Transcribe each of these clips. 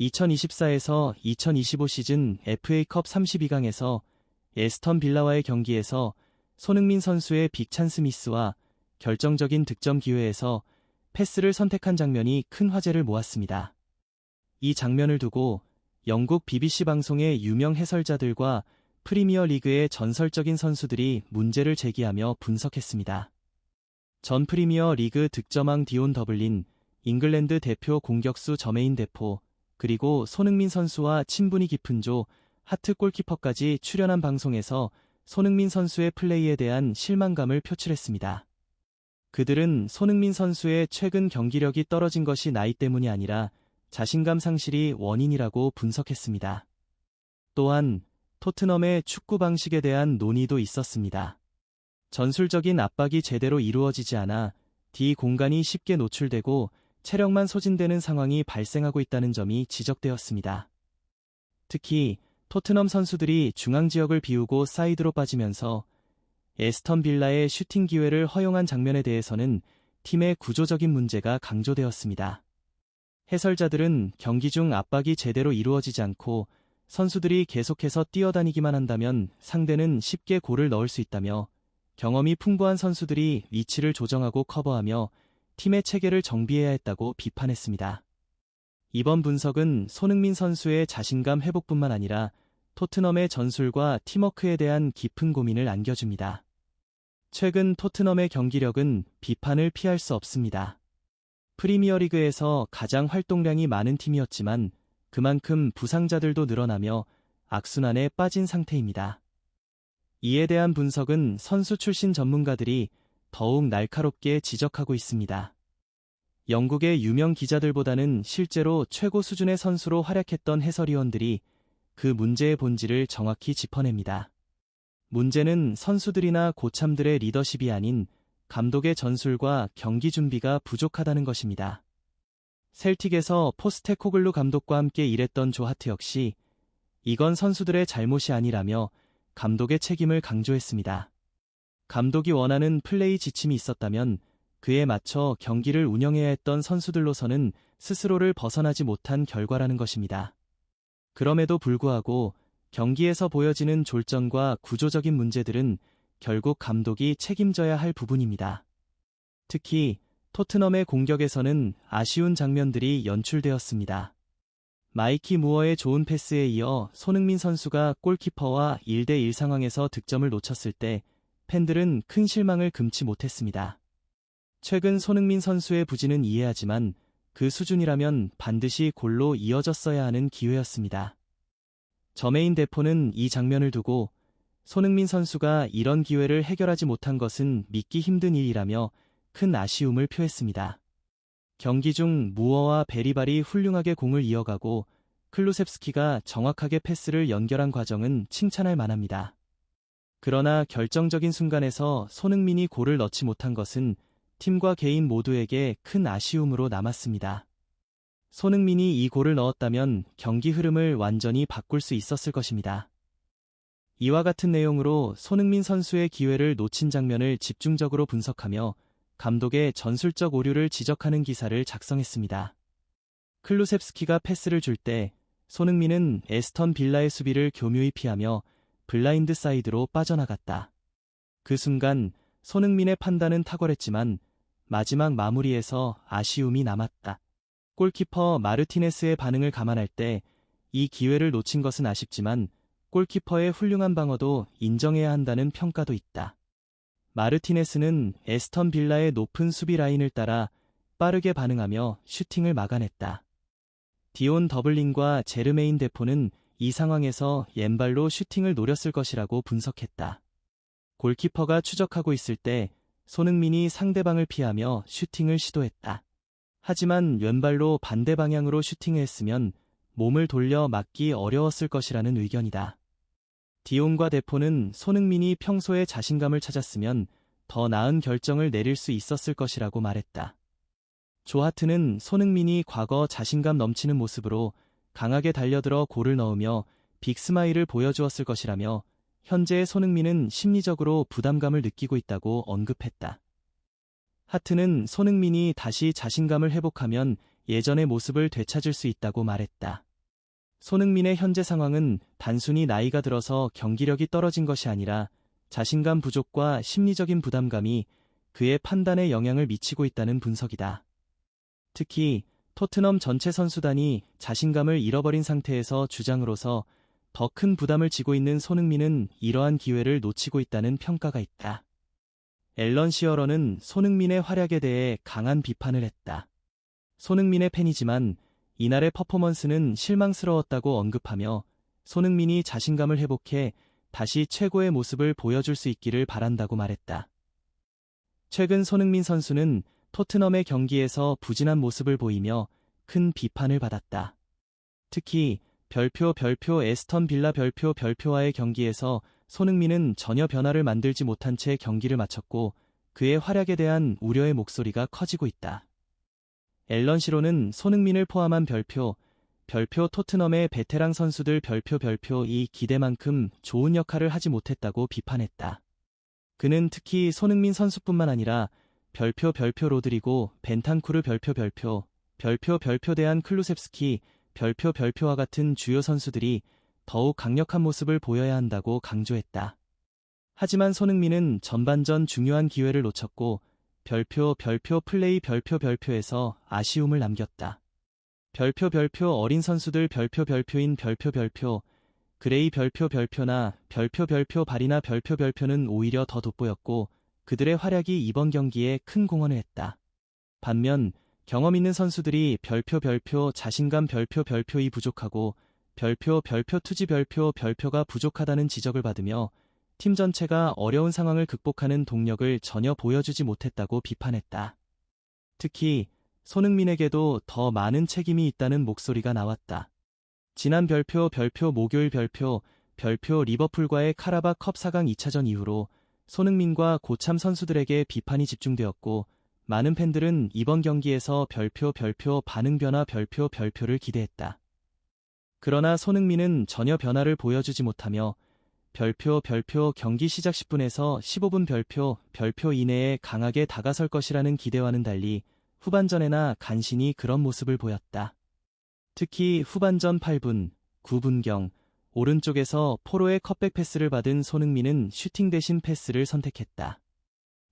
2024에서 2025 시즌 FA컵 32강에서 에스턴 빌라와의 경기에서 손흥민 선수의 빅찬스 미스와 결정적인 득점 기회에서 패스를 선택한 장면이 큰 화제를 모았습니다. 이 장면을 두고 영국 BBC 방송의 유명 해설자들과 프리미어 리그의 전설적인 선수들이 문제를 제기하며 분석했습니다. 전 프리미어 리그 득점왕 디온 더블린, 잉글랜드 대표 공격수 저메인 데포, 그리고 손흥민 선수와 친분이 깊은 조 하트 골키퍼까지 출연한 방송에서 손흥민 선수의 플레이에 대한 실망감을 표출했습니다. 그들은 손흥민 선수의 최근 경기력이 떨어진 것이 나이 때문이 아니라 자신감 상실이 원인이라고 분석했습니다. 또한 토트넘의 축구 방식에 대한 논의도 있었습니다. 전술적인 압박이 제대로 이루어지지 않아 D 공간이 쉽게 노출되고 체력만 소진되는 상황이 발생하고 있다는 점이 지적되었습니다. 특히 토트넘 선수들이 중앙 지역을 비우고 사이드로 빠지면서 에스턴 빌라의 슈팅 기회를 허용한 장면에 대해서는 팀의 구조적인 문제가 강조되었습니다. 해설자들은 경기 중 압박이 제대로 이루어지지 않고 선수들이 계속해서 뛰어다니기만 한다면 상대는 쉽게 골을 넣을 수 있다며 경험이 풍부한 선수들이 위치를 조정하고 커버하며 팀의 체계를 정비해야 했다고 비판했습니다. 이번 분석은 손흥민 선수의 자신감 회복뿐만 아니라 토트넘의 전술과 팀워크에 대한 깊은 고민을 안겨줍니다. 최근 토트넘의 경기력은 비판을 피할 수 없습니다. 프리미어리그에서 가장 활동량이 많은 팀이었지만 그만큼 부상자들도 늘어나며 악순환에 빠진 상태입니다. 이에 대한 분석은 선수 출신 전문가들이 더욱 날카롭게 지적하고 있습니다. 영국의 유명 기자들보다는 실제로 최고 수준의 선수로 활약했던 해설위원들이 그 문제의 본질을 정확히 짚어냅니다. 문제는 선수들이나 고참들의 리더십이 아닌 감독의 전술과 경기 준비가 부족하다는 것입니다. 셀틱에서 포스테코글루 감독과 함께 일했던 조 하트 역시 이건 선수들의 잘못이 아니라며 감독의 책임을 강조했습니다. 감독이 원하는 플레이 지침이 있었다면 그에 맞춰 경기를 운영해야 했던 선수들로서는 스스로를 벗어나지 못한 결과라는 것입니다. 그럼에도 불구하고 경기에서 보여지는 졸전과 구조적인 문제들은 결국 감독이 책임져야 할 부분입니다. 특히 토트넘의 공격에서는 아쉬운 장면들이 연출되었습니다. 마이키 무어의 좋은 패스에 이어 손흥민 선수가 골키퍼와 1대1 상황에서 득점을 놓쳤을 때 팬들은 큰 실망을 금치 못했습니다. 최근 손흥민 선수의 부진은 이해하지만 그 수준이라면 반드시 골로 이어졌어야 하는 기회였습니다. 저메인 데포는 이 장면을 두고 손흥민 선수가 이런 기회를 해결하지 못한 것은 믿기 힘든 일이라며 큰 아쉬움을 표했습니다. 경기 중 무어와 베리발이 훌륭하게 공을 이어가고 클루셉스키가 정확하게 패스를 연결한 과정은 칭찬할 만합니다. 그러나 결정적인 순간에서 손흥민이 골을 넣지 못한 것은 팀과 개인 모두에게 큰 아쉬움으로 남았습니다. 손흥민이 이 골을 넣었다면 경기 흐름을 완전히 바꿀 수 있었을 것입니다. 이와 같은 내용으로 손흥민 선수의 기회를 놓친 장면을 집중적으로 분석하며 감독의 전술적 오류를 지적하는 기사를 작성했습니다. 클루셉스키가 패스를 줄 때 손흥민은 에스턴 빌라의 수비를 교묘히 피하며 블라인드 사이드로 빠져나갔다. 그 순간 손흥민의 판단은 탁월했지만 마지막 마무리에서 아쉬움이 남았다. 골키퍼 마르티네스의 반응을 감안할 때 이 기회를 놓친 것은 아쉽지만 골키퍼의 훌륭한 방어도 인정해야 한다는 평가도 있다. 마르티네스는 에스턴 빌라의 높은 수비 라인을 따라 빠르게 반응하며 슈팅을 막아냈다. 디온 더블린과 제르메인 데포는 이 상황에서 왼발로 슈팅을 노렸을 것이라고 분석했다. 골키퍼가 추적하고 있을 때 손흥민이 상대방을 피하며 슈팅을 시도했다. 하지만 왼발로 반대 방향으로 슈팅을 했으면 몸을 돌려 막기 어려웠을 것이라는 의견이다. 디온과 데포는 손흥민이 평소에 자신감을 찾았으면 더 나은 결정을 내릴 수 있었을 것이라고 말했다. 조 하트는 손흥민이 과거 자신감 넘치는 모습으로 강하게 달려들어 골을 넣으며 빅스마일을 보여주었을 것이라며 현재의 손흥민은 심리적으로 부담감을 느끼고 있다고 언급했다. 하트는 손흥민이 다시 자신감을 회복하면 예전의 모습을 되찾을 수 있다고 말했다. 손흥민의 현재 상황은 단순히 나이가 들어서 경기력이 떨어진 것이 아니라 자신감 부족과 심리적인 부담감이 그의 판단에 영향을 미치고 있다는 분석이다. 특히 토트넘 전체 선수단이 자신감을 잃어버린 상태에서 주장으로서 더 큰 부담을 지고 있는 손흥민은 이러한 기회를 놓치고 있다는 평가가 있다. 앨런 시어러는 손흥민의 활약에 대해 강한 비판을 했다. 손흥민의 팬이지만 이날의 퍼포먼스는 실망스러웠다고 언급하며 손흥민이 자신감을 회복해 다시 최고의 모습을 보여줄 수 있기를 바란다고 말했다. 최근 손흥민 선수는 토트넘의 경기에서 부진한 모습을 보이며 큰 비판을 받았다. 특히 별표 에스턴 빌라 별표와의 경기에서 손흥민은 전혀 변화를 만들지 못한 채 경기를 마쳤고 그의 활약에 대한 우려의 목소리가 커지고 있다. 앨런 시로는 손흥민을 포함한 별표 토트넘의 베테랑 선수들 별표 이 기대만큼 좋은 역할을 하지 못했다고 비판했다. 그는 특히 손흥민 선수뿐만 아니라 별표 로드리고 벤탄쿠르 별표 대한 클루셉스키 별표와 같은 주요 선수들이 더욱 강력한 모습을 보여야 한다고 강조했다. 하지만 손흥민은 전반전 중요한 기회를 놓쳤고 별표 플레이 별표에서 아쉬움을 남겼다. 별표 어린 선수들 별표인 별표 그레이 별표나 별표 발이나 별표는 오히려 더 돋보였고 그들의 활약이 이번 경기에 큰 공헌을 했다. 반면 경험 있는 선수들이 별표 자신감 별표이 부족하고 별표 투지 별표가 부족하다는 지적을 받으며 팀 전체가 어려운 상황을 극복하는 동력을 전혀 보여주지 못했다고 비판했다. 특히 손흥민에게도 더 많은 책임이 있다는 목소리가 나왔다. 지난 별표 목요일 별표 리버풀과의 카라바컵 4강 2차전 이후로 손흥민과 고참 선수들에게 비판이 집중되었고 많은 팬들은 이번 경기에서 별표 반응 변화 별표를 기대했다. 그러나 손흥민은 전혀 변화를 보여주지 못하며 별표 경기 시작 10분에서 15분 별표 이내에 강하게 다가설 것이라는 기대와는 달리 후반전에나 간신히 그런 모습을 보였다. 특히 후반전 8분, 9분경 오른쪽에서 포로의 컷백 패스를 받은 손흥민은 슈팅 대신 패스를 선택했다.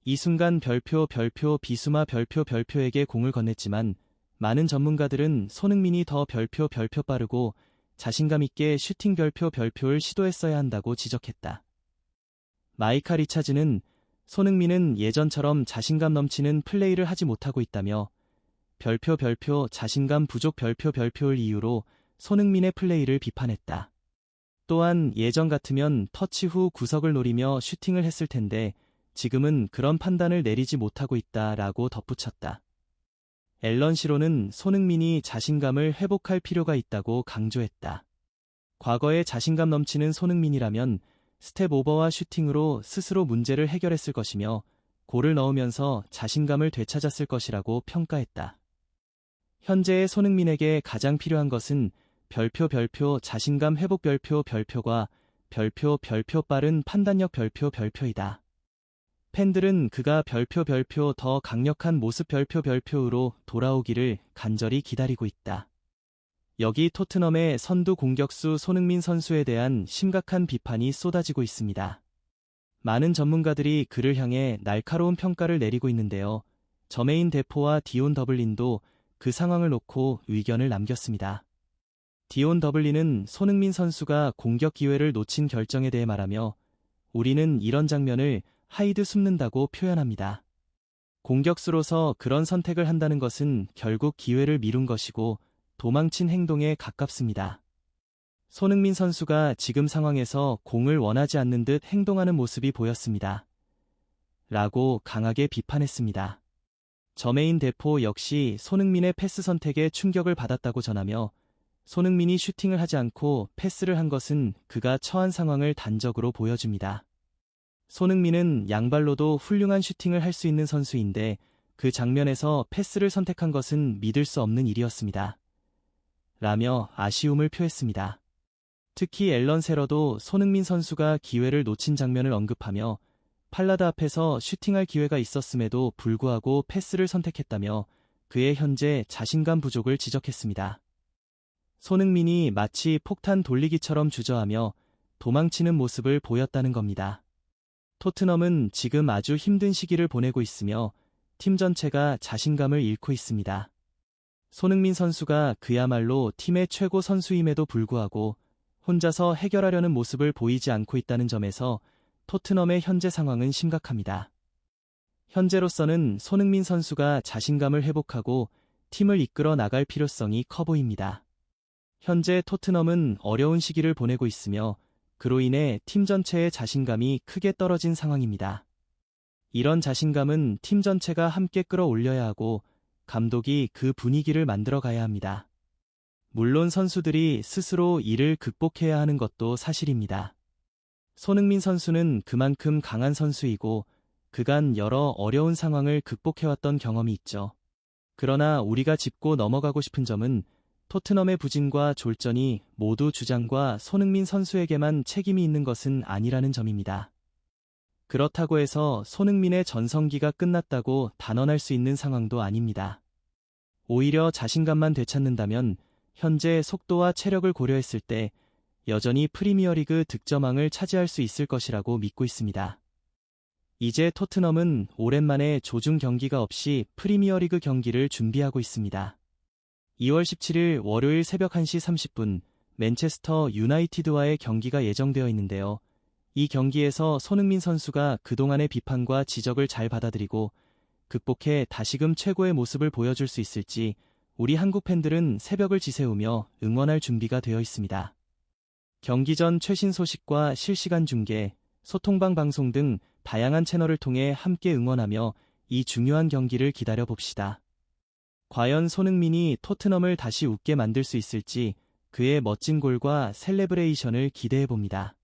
이 순간 별표 비수마 별표에게 공을 건넸지만 많은 전문가들은 손흥민이 더 별표 빠르고 자신감 있게 슈팅 별표를 시도했어야 한다고 지적했다. 마이카 리차즈는 손흥민은 예전처럼 자신감 넘치는 플레이를 하지 못하고 있다며 별표 자신감 부족 별표를 이유로 손흥민의 플레이를 비판했다. 또한 예전 같으면 터치 후 구석을 노리며 슈팅을 했을 텐데 지금은 그런 판단을 내리지 못하고 있다라고 덧붙였다. 앨런 시로는 손흥민이 자신감을 회복할 필요가 있다고 강조했다. 과거에 자신감 넘치는 손흥민이라면 스텝 오버와 슈팅으로 스스로 문제를 해결했을 것이며 골을 넣으면서 자신감을 되찾았을 것이라고 평가했다. 현재의 손흥민에게 가장 필요한 것은 별표 자신감 회복 별표과 별표 빠른 판단력 별표이다. 팬들은 그가 별표 더 강력한 모습 별표로 돌아오기를 간절히 기다리고 있다. 여기 토트넘의 선두 공격수 손흥민 선수에 대한 심각한 비판이 쏟아지고 있습니다. 많은 전문가들이 그를 향해 날카로운 평가를 내리고 있는데요. 저메인 데포와 디온 더블린도 그 상황을 놓고 의견을 남겼습니다. 디온 더블린은 손흥민 선수가 공격 기회를 놓친 결정에 대해 말하며 우리는 이런 장면을 하이드 숨는다고 표현합니다. 공격수로서 그런 선택을 한다는 것은 결국 기회를 미룬 것이고 도망친 행동에 가깝습니다. 손흥민 선수가 지금 상황에서 공을 원하지 않는 듯 행동하는 모습이 보였습니다. 라고 강하게 비판했습니다. 저메인 데포 역시 손흥민의 패스 선택에 충격을 받았다고 전하며 손흥민이 슈팅을 하지 않고 패스를 한 것은 그가 처한 상황을 단적으로 보여줍니다. 손흥민은 양발로도 훌륭한 슈팅을 할 수 있는 선수인데 그 장면에서 패스를 선택한 것은 믿을 수 없는 일이었습니다. 라며 아쉬움을 표했습니다. 특히 앨런 세러도 손흥민 선수가 기회를 놓친 장면을 언급하며 팔라드 앞에서 슈팅할 기회가 있었음에도 불구하고 패스를 선택했다며 그의 현재 자신감 부족을 지적했습니다. 손흥민이 마치 폭탄 돌리기처럼 주저하며 도망치는 모습을 보였다는 겁니다. 토트넘은 지금 아주 힘든 시기를 보내고 있으며 팀 전체가 자신감을 잃고 있습니다. 손흥민 선수가 그야말로 팀의 최고 선수임에도 불구하고 혼자서 해결하려는 모습을 보이지 않고 있다는 점에서 토트넘의 현재 상황은 심각합니다. 현재로서는 손흥민 선수가 자신감을 회복하고 팀을 이끌어 나갈 필요성이 커 보입니다. 현재 토트넘은 어려운 시기를 보내고 있으며 그로 인해 팀 전체의 자신감이 크게 떨어진 상황입니다. 이런 자신감은 팀 전체가 함께 끌어올려야 하고 감독이 그 분위기를 만들어 가야 합니다. 물론 선수들이 스스로 이를 극복해야 하는 것도 사실입니다. 손흥민 선수는 그만큼 강한 선수이고 그간 여러 어려운 상황을 극복해왔던 경험이 있죠. 그러나 우리가 짚고 넘어가고 싶은 점은 토트넘의 부진과 졸전이 모두 주장과 손흥민 선수에게만 책임이 있는 것은 아니라는 점입니다. 그렇다고 해서 손흥민의 전성기가 끝났다고 단언할 수 있는 상황도 아닙니다. 오히려 자신감만 되찾는다면 현재 속도와 체력을 고려했을 때 여전히 프리미어리그 득점왕을 차지할 수 있을 것이라고 믿고 있습니다. 이제 토트넘은 오랜만에 조중 경기가 없이 프리미어리그 경기를 준비하고 있습니다. 2월 17일 월요일 새벽 1시 30분 맨체스터 유나이티드와의 경기가 예정되어 있는데요. 이 경기에서 손흥민 선수가 그동안의 비판과 지적을 잘 받아들이고 극복해 다시금 최고의 모습을 보여줄 수 있을지 우리 한국 팬들은 새벽을 지새우며 응원할 준비가 되어 있습니다. 경기 전 최신 소식과 실시간 중계, 소통방 방송 등 다양한 채널을 통해 함께 응원하며 이 중요한 경기를 기다려봅시다. 과연 손흥민이 토트넘을 다시 웃게 만들 수 있을지 그의 멋진 골과 셀레브레이션을 기대해봅니다.